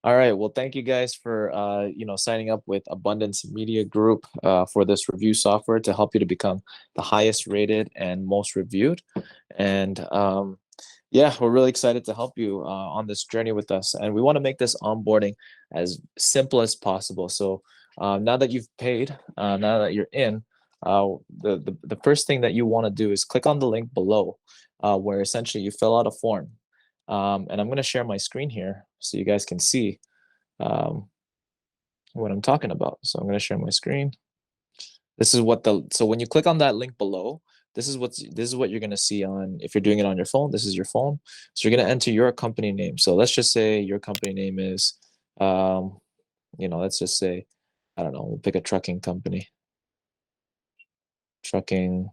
All right. Well, thank you guys for signing up with Abundance Media Group for this review software to help you to become the highest rated and most reviewed. And yeah, we're really excited to help you on this journey with us. And we want to make this onboarding as simple as possible. So now that you've paid, now that you're in, the first thing that you want to do is click on the link below, where essentially you fill out a form. And I'm going to share my screen here so you guys can see um, what I'm talking about. So I'm going to share my screen. This is what so when you click on that link below, this is what you're going to see on, if you're doing it on your phone, this is your phone. So you're going to enter your company name. So let's just say your company name is, let's just say, I don't know, we'll pick a trucking company. Trucking.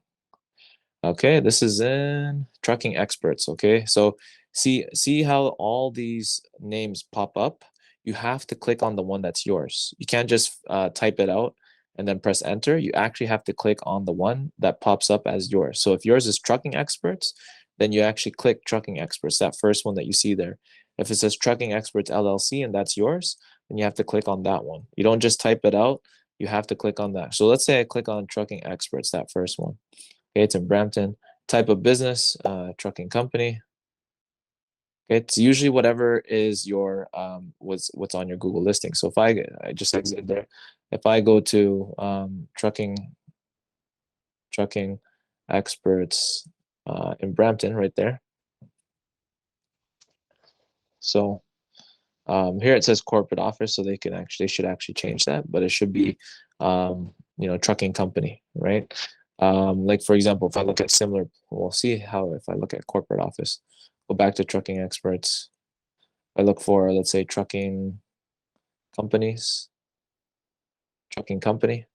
Okay, this is in trucking experts. Okay, so see how all these names pop up. You have to click on the one that's yours. You can't just type it out and then press enter. You actually have to click on the one that pops up as yours. So if yours is trucking experts, then you actually click trucking experts, that first one that you see there. If it says trucking experts LLC and that's yours, then you have to click on that one. You don't just type it out. You have to click on that. So let's say I click on trucking experts, that first one. Okay, it's in Brampton. Type of business, trucking company. Okay, it's usually whatever is your what's on your Google listing. So if I just exit there, if I go to trucking experts in Brampton, right there. So here it says corporate office, so they should actually change that, but it should be trucking company, right? Like for example, if I look at similar, we'll see how if I look at corporate office, go back to trucking experts. I look for, let's say, trucking companies, trucking company,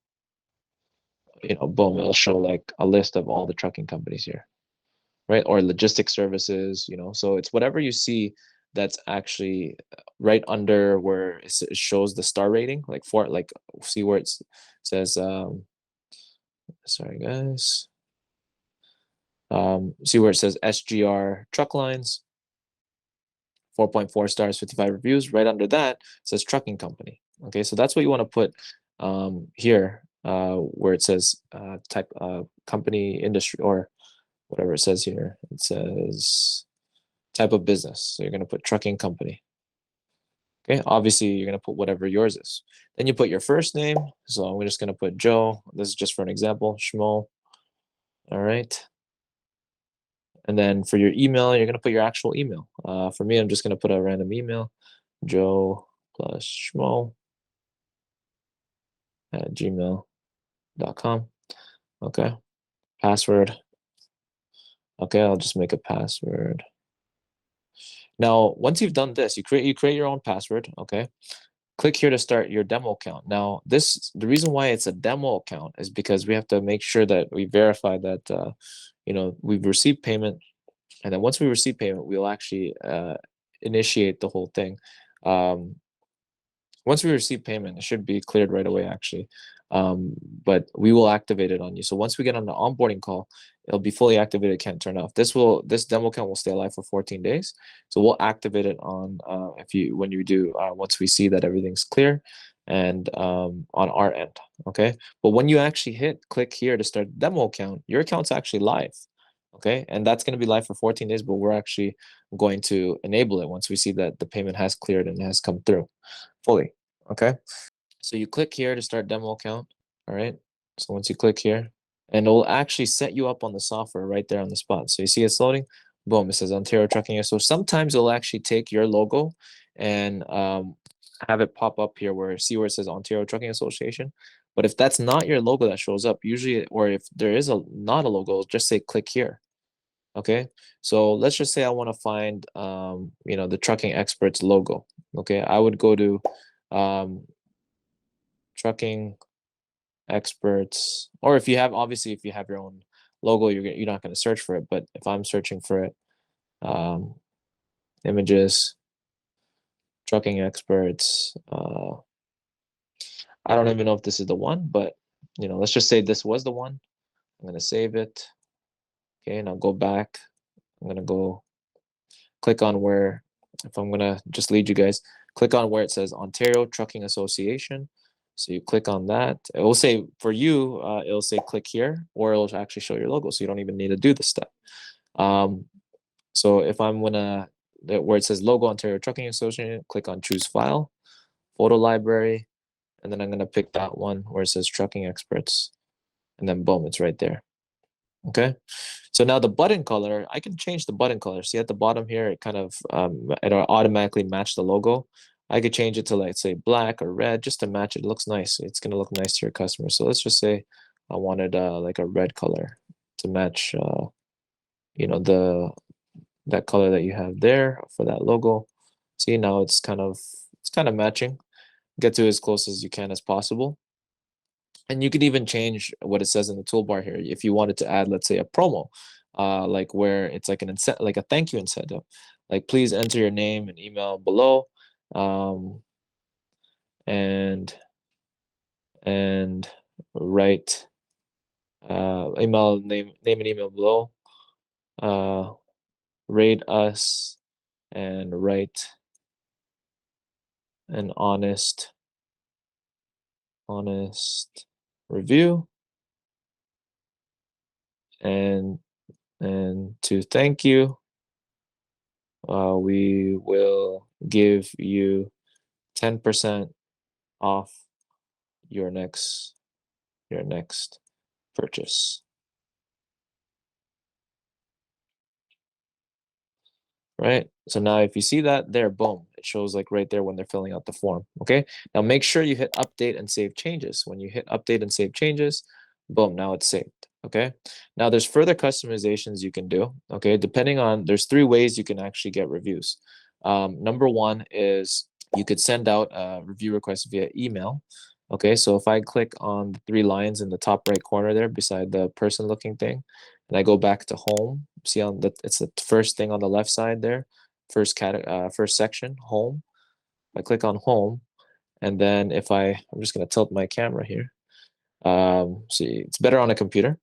boom, it'll show like a list of all the trucking companies here, right? Or logistic services, so it's whatever you see that's actually right under where it shows the star rating, like see where it says, sorry guys, see where it says SGR truck lines, 4.4 stars, 55 reviews. Right under that it says trucking company. Okay, so that's what you want to put here, where it says type company, industry, or whatever it says here. It says type of business. So you're going to put trucking company. Okay, obviously you're going to put whatever yours is. Then you put your first name. So I'm just going to put Joe. This is just for an example, Shmo. All right. And then for your email, you're going to put your actual email. For me, I'm just going to put a random email, Joe plus Shmo at gmail.com. Okay. Password. Okay, I'll just make a password. Now, once you've done this, you create your own password. Okay. Click here to start your demo account. Now, the reason why it's a demo account is because we have to make sure that we verify that we've received payment, and then once we receive payment, we'll actually initiate the whole thing. Once we receive payment, it should be cleared right away, actually. But we will activate it on you. So once we get on the onboarding call, it'll be fully activated, can't turn off. This demo account will stay alive for 14 days. So we'll activate it on when you do, once we see that everything's clear and on our end. Okay. But when you actually click here to start the demo account, your account's actually live. Okay. And that's going to be live for 14 days, but we're actually going to enable it once we see that the payment has cleared and has come through fully. Okay. So you click here to start demo account. All right. So once you click here, and it will actually set you up on the software right there on the spot. So you see it's loading. Boom. It says Ontario Trucking. So sometimes it'll actually take your logo and have it pop up here where it says Ontario Trucking Association. But if that's not your logo that shows up, usually, or if there is not a logo, just say click here. Okay. So let's just say I want to find the trucking experts logo. Okay. I would go to trucking experts, or if you have your own logo, you're not going to search for it. But if I'm searching for it, images, trucking experts, I don't even know if this is the one, but let's just say this was the one. I'm going to save it. Okay, and I'll go back. I'm going to go click on where, if I'm going to just lead you guys, click on where it says Ontario Trucking Association. So you click on that. It will say for you, it'll say click here, or it'll actually show your logo. So you don't even need to do this step. So if I'm gonna, where it says logo Ontario Trucking Association, click on choose file, photo library, and then I'm gonna pick that one where it says trucking experts, and then boom, it's right there. Okay, so now the button color, I can change the button color. See at the bottom here, it kind of it'll automatically match the logo. I could change it to like say black or red just to match it. It looks nice. It's gonna look nice to your customer. So let's just say I wanted like a red color to match you know, that color that you have there for that logo. See, now it's kind of matching. Get to as close as you can as possible. And you can even change what it says in the toolbar here. If you wanted to add, let's say, a promo, like where it's like an incentive, like a thank you incentive, like please enter your name and email below, and write email name and email below, rate us and write an honest review, and to thank you, we will give you 10% off your next purchase. Right? So now if you see that there, boom, it shows like right there when they're filling out the form. Okay. Now make sure you hit update and save changes. When you hit update and save changes, boom, now it's saved. Okay. Now there's further customizations you can do. Okay. Depending on, there's 3 ways you can actually get reviews. Number 1 is you could send out a review request via email. Okay. So if I click on the 3 lines in the top right corner there beside the person looking thing, and I go back to home, see on the, it's the first thing on the left side there, first section, home. I click on home, and then if I'm just gonna tilt my camera here. See, it's better on a computer,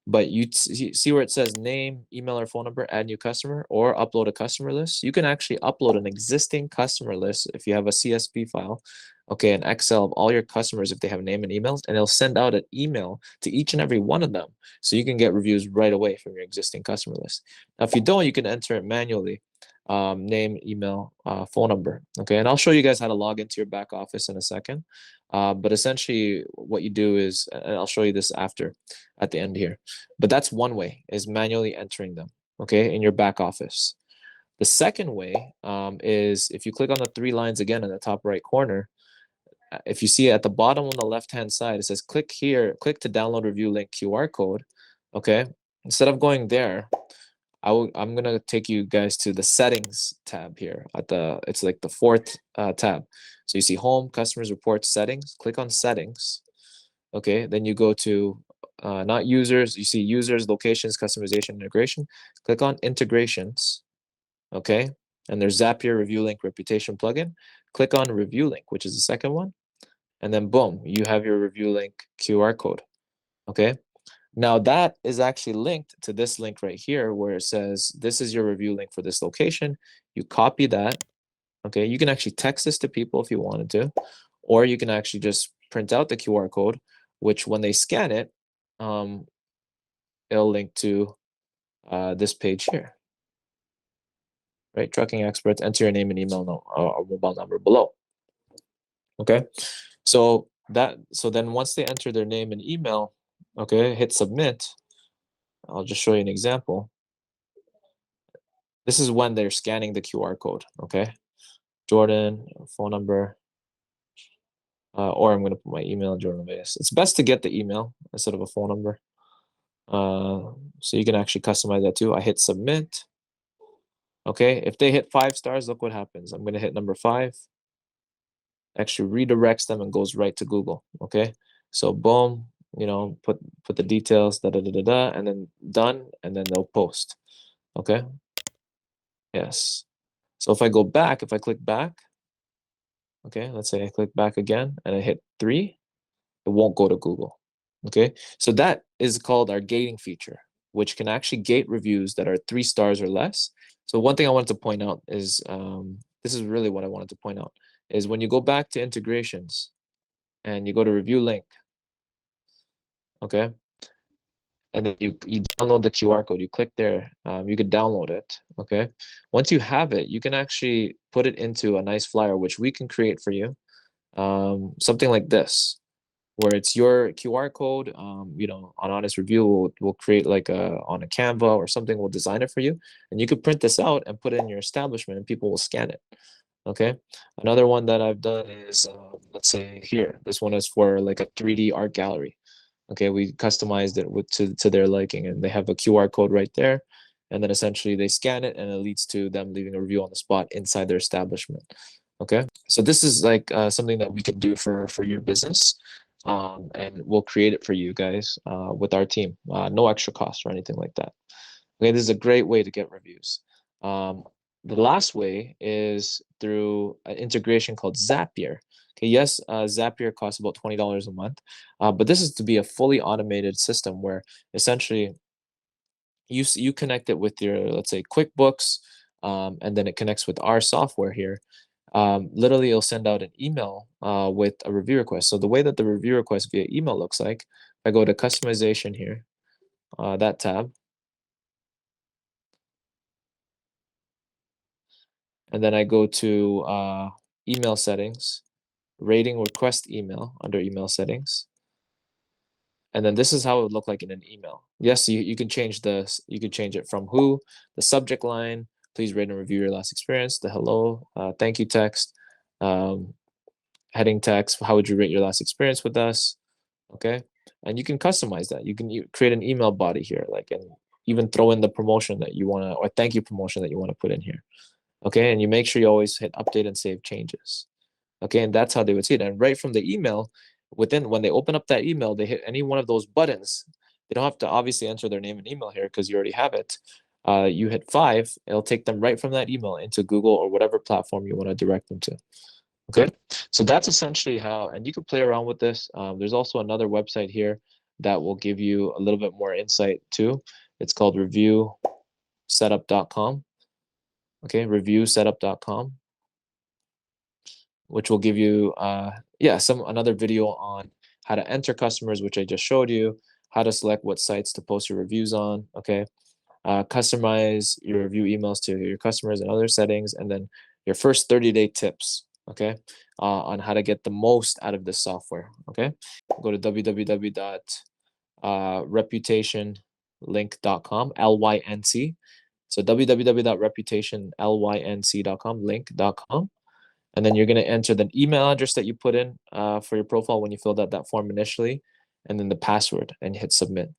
but you see where it says name, email, or phone number, add new customer, or upload a customer list. You can actually upload an existing customer list if you have a CSV file, okay, an Excel of all your customers if they have name and emails, and it'll send out an email to each and every one of them, so you can get reviews right away from your existing customer list. Now, if you don't, you can enter it manually, name, email, phone number, okay, and I'll show you guys how to log into your back office in a second. But essentially what you do is, and I'll show you this after at the end here, but that's one way, is manually entering them, okay, in your back office. The second way is if you click on the 3 lines again in the top right corner. If you see at the bottom on the left hand side, it says click here, click to download review link QR code. Okay, instead of going there, I'm gonna take you guys to the settings tab here at the, it's like the 4th tab. So you see home, customers, reports, settings. Click on settings. Okay, then you go to not users. You see users, locations, customization, integration. Click on integrations. Okay, and there's Zapier, review link, reputation plugin. Click on review link, which is the second one, and then boom, you have your review link QR code. Okay, now that is actually linked to this link right here where it says this is your review link for this location. You copy that. Okay, you can actually text this to people if you wanted to, or you can actually just print out the QR code, which when they scan it, it'll link to this page here. Right, trucking experts, enter your name and email or mobile number below. Okay, so then once they enter their name and email, okay, hit submit. I'll just show you an example. This is when they're scanning the QR code. Okay, Jordan, phone number, or I'm gonna put my email, Jordan Vegas. It's best to get the email instead of a phone number. So you can actually customize that too. I hit submit. Okay, if they hit 5 stars, look what happens. I'm gonna hit number 5. Actually redirects them and goes right to Google. Okay, so boom, you know, put the details, and then done, and then they'll post. Okay, yes. So if I go back, if I click back, okay, let's say I click back again and I hit 3, it won't go to Google. Okay, so that is called our gating feature, which can actually gate reviews that are 3 stars or less. So one thing I wanted to point out is, this is really what I wanted to point out. is when you go back to integrations and you go to review link, okay? And then you download the QR code, you click there, you could download it, okay? Once you have it, you can actually put it into a nice flyer, which we can create for you. Something like this, where it's your QR code, you know, on Honest Review, we'll create like on a Canva or something, we'll design it for you. And you could print this out and put it in your establishment and people will scan it, okay? Another one that I've done is, let's say here, this one is for like a 3D art gallery. Okay, we customized it to their liking and they have a QR code right there. And then essentially they scan it and it leads to them leaving a review on the spot inside their establishment. Okay, so this is like something that we can do for your business. And we'll create it for you guys with our team. No extra cost or anything like that. Okay, this is a great way to get reviews. The last way is through an integration called Zapier. Okay, yes, Zapier costs about $20 a month, but this is to be a fully automated system where essentially you connect it with your, let's say, QuickBooks, and then it connects with our software here. Literally, it'll send out an email with a review request. So the way that the review request via email looks like, if I go to customization here, that tab, and then I go to email settings, rating request email under email settings. And then this is how it would look like in an email. Yes, you can change this. You can change it from who, the subject line, please rate and review your last experience, the hello, thank you text, heading text, how would you rate your last experience with us? Okay. And you can customize that. You can create an email body here, like, and even throw in the promotion that you want to, or thank you promotion that you want to put in here. Okay. And you make sure you always hit update and save changes. Okay, and that's how they would see it. And right from the email, within when they open up that email, they hit any one of those buttons. They don't have to obviously enter their name and email here because you already have it. You hit 5, it'll take them right from that email into Google or whatever platform you want to direct them to. Okay, so that's essentially how, and you can play around with this. There's also another website here that will give you a little bit more insight too. It's called reviewsetup.com. Okay, reviewsetup.com, which will give you yeah, another video on how to enter customers, which I just showed you, how to select what sites to post your reviews on, okay? Customize your review emails to your customers and other settings, and then your first 30-day tips, okay? On how to get the most out of this software, okay? Go to www.reputationlink.com, LYNC. So www.reputationlync.com, link.com. And then you're going to enter the email address that you put in for your profile when you filled out that form initially, and then the password, and hit submit.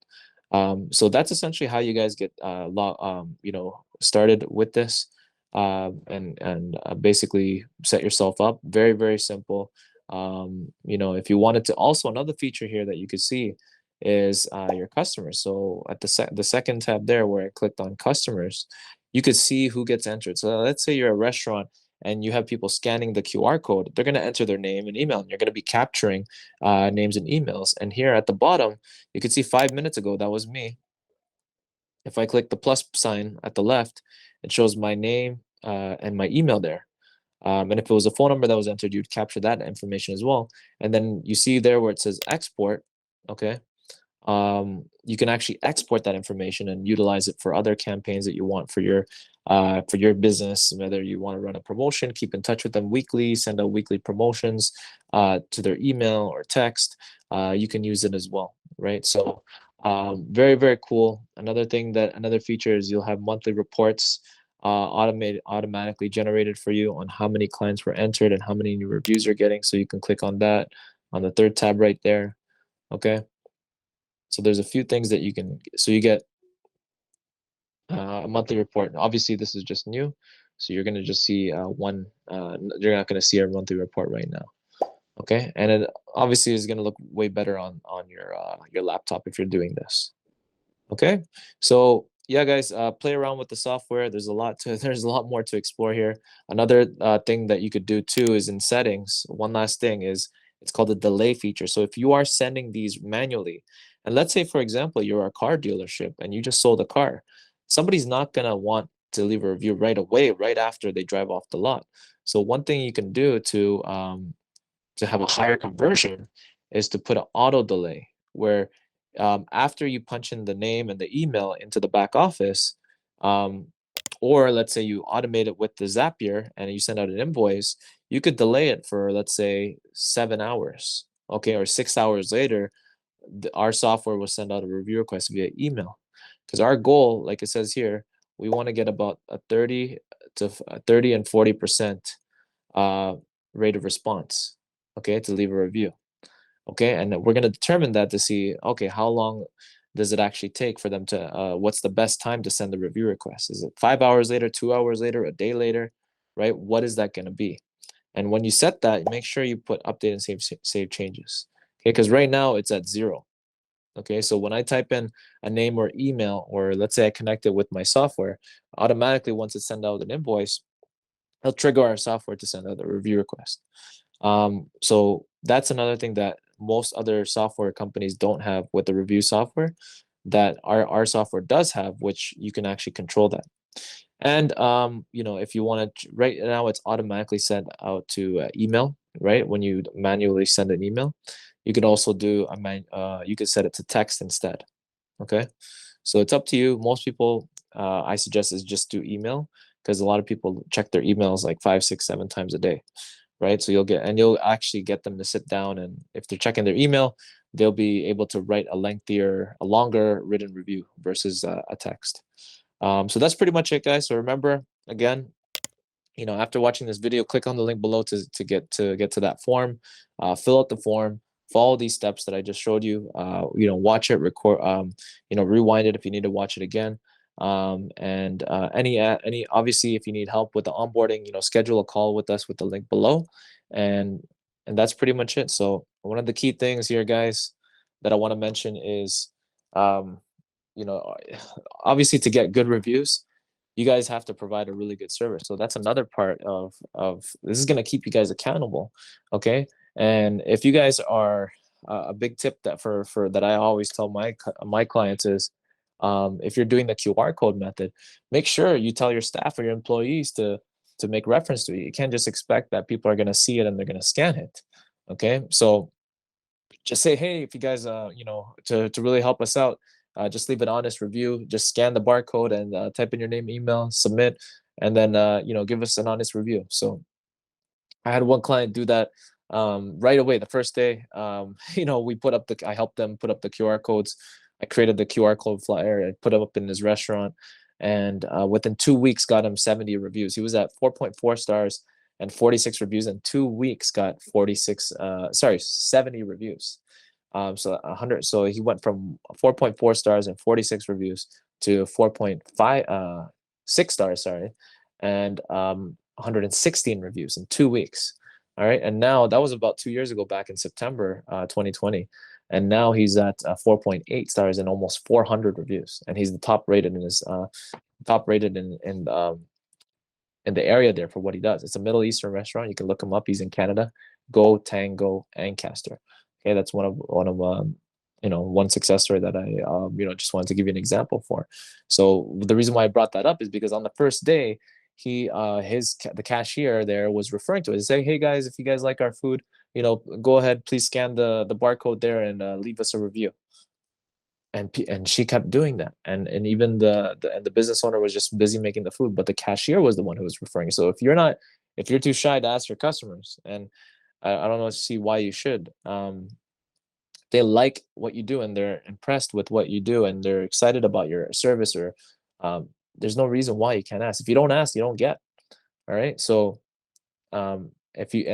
So that's essentially how you guys get you know, started with this, and basically set yourself up. Very, very simple. You know, if you wanted to, also another feature here that you could see is your customers. So at the second tab there where I clicked on customers, you could see who gets entered. So let's say you're a restaurant and you have people scanning the QR code, they're going to enter their name and email, and you're going to be capturing names and emails. And here at the bottom, you can see 5 minutes ago, that was me. If I click the plus sign at the left, it shows my name and my email there. And if it was a phone number that was entered, you'd capture that information as well. And then you see there where it says export, okay? You can actually export that information and utilize it for other campaigns that you want for your business. Whether you want to run a promotion, keep in touch with them weekly, send out weekly promotions to their email or text. You can use it as well, right? So very, very cool. Another feature is you'll have monthly reports automatically generated for you on how many clients were entered and how many new reviews you're getting. So you can click on that on the third tab right there. Okay. So there's a few things that you can, so you get a monthly report. Obviously, this is just new, so you're gonna just see one. You're not gonna see a monthly report right now. Okay, and it obviously is gonna look way better on your laptop if you're doing this. Okay, so yeah, guys, play around with the software. There's a lot more to explore here. Another thing that you could do too is in settings. One last thing is it's called the delay feature. So if you are sending these manually, and let's say for example you're a car dealership and you just sold a car, somebody's not gonna want to leave a review right away, right after they drive off the lot. So one thing you can do to have a higher conversion is to put an auto delay where after you punch in the name and the email into the back office, um, or let's say you automate it with the Zapier and you send out an invoice, you could delay it for, let's say, 7 hours, okay, or 6 hours later, our software will send out a review request via email. Because our goal, like it says here, we want to get about a 30 and 40% rate of response, okay, to leave a review. Okay, and we're going to determine that to see, okay, how long does it actually take for them to, what's the best time to send the review request? Is it 5 hours later, 2 hours later, a day later, right? What is that going to be? And when you set that, make sure you put update and save changes. Okay, because right now it's at 0. Okay, so when I type in a name or email, or let's say I connect it with my software, automatically once it sends out an invoice, it'll trigger our software to send out a review request. So that's another thing that most other software companies don't have with the review software that our software does have, which you can actually control that. And if you want to, right now it's automatically sent out to email, right? When you manually send an email, you could also do you could set it to text instead. Okay, so it's up to you. Most people, I suggest, is just do email, because a lot of people check their emails like 5, 6, 7 times a day, right? So you'll actually get them to sit down, and if they're checking their email, they'll be able to write a longer written review versus a text. So that's pretty much it, guys. So remember, again, after watching this video, click on the link below to get to that form, fill out the form, follow these steps that I just showed you. Watch it, record, rewind it if you need to watch it again. And any obviously, if you need help with the onboarding, schedule a call with us with the link below, and that's pretty much it. So one of the key things here, guys, that I want to mention is, you know, obviously, to get good reviews, you guys have to provide a really good service. So that's another part of this is going to keep you guys accountable. Okay, and if you guys are a big tip that for that I always tell my clients is, if you're doing the QR code method, make sure you tell your staff or your employees to make reference to it. You can't just expect that people are going to see it and they're going to scan it. Okay, so just say, hey, if you guys, to really help us out, just leave an honest review. Just scan the barcode and type in your name, email, submit, and then, give us an honest review. So I had one client do that right away the first day. I helped them put up the QR codes. I created the QR code flyer. I put them up in his restaurant, and within 2 weeks, got him 70 reviews. He was at 4.4 stars and 46 reviews. In 2 weeks, got 70 reviews. So 100. So he went from 4.4 stars and 46 reviews to 4.6 stars, sorry, and 116 reviews in 2 weeks. All right, and now that was about 2 years ago, back in September 2020, and now he's at 4.8 stars and almost 400 reviews, and he's the top rated in his in the area there for what he does. It's a Middle Eastern restaurant. You can look him up. He's in Canada. Go Tango Ancaster. Okay, that's one success story that I just wanted to give you an example for. So the reason why I brought that up is because on the first day, the cashier there was referring to it, saying, "Hey guys, if you guys like our food, go ahead, please scan the barcode there and leave us a review." And she kept doing that, and even the business owner was just busy making the food, but the cashier was the one who was referring. So if you're too shy to ask your customers, and I don't know, see why you should. They like what you do and they're impressed with what you do and they're excited about your service, or there's no reason why you can't ask. If you don't ask, you don't get. All right, so and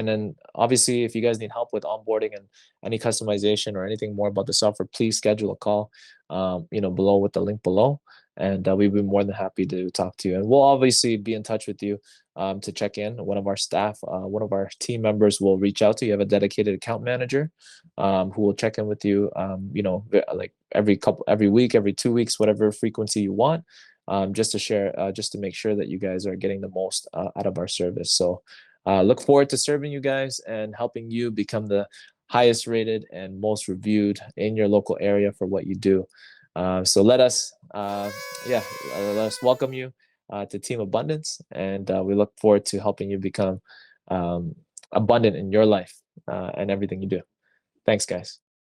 then obviously, if you guys need help with onboarding and any customization or anything more about the software, please schedule a call below with the link below, and we'd be more than happy to talk to you. And we'll obviously be in touch with you to check in. One of our staff, one of our team members will reach out to you. You have a dedicated account manager who will check in with you, like every week, every 2 weeks, whatever frequency you want, just to make sure that you guys are getting the most out of our service. So look forward to serving you guys and helping you become the highest rated and most reviewed in your local area for what you do. So let us welcome you. to Team Abundance, and we look forward to helping you become abundant in your life and everything you do. Thanks, guys.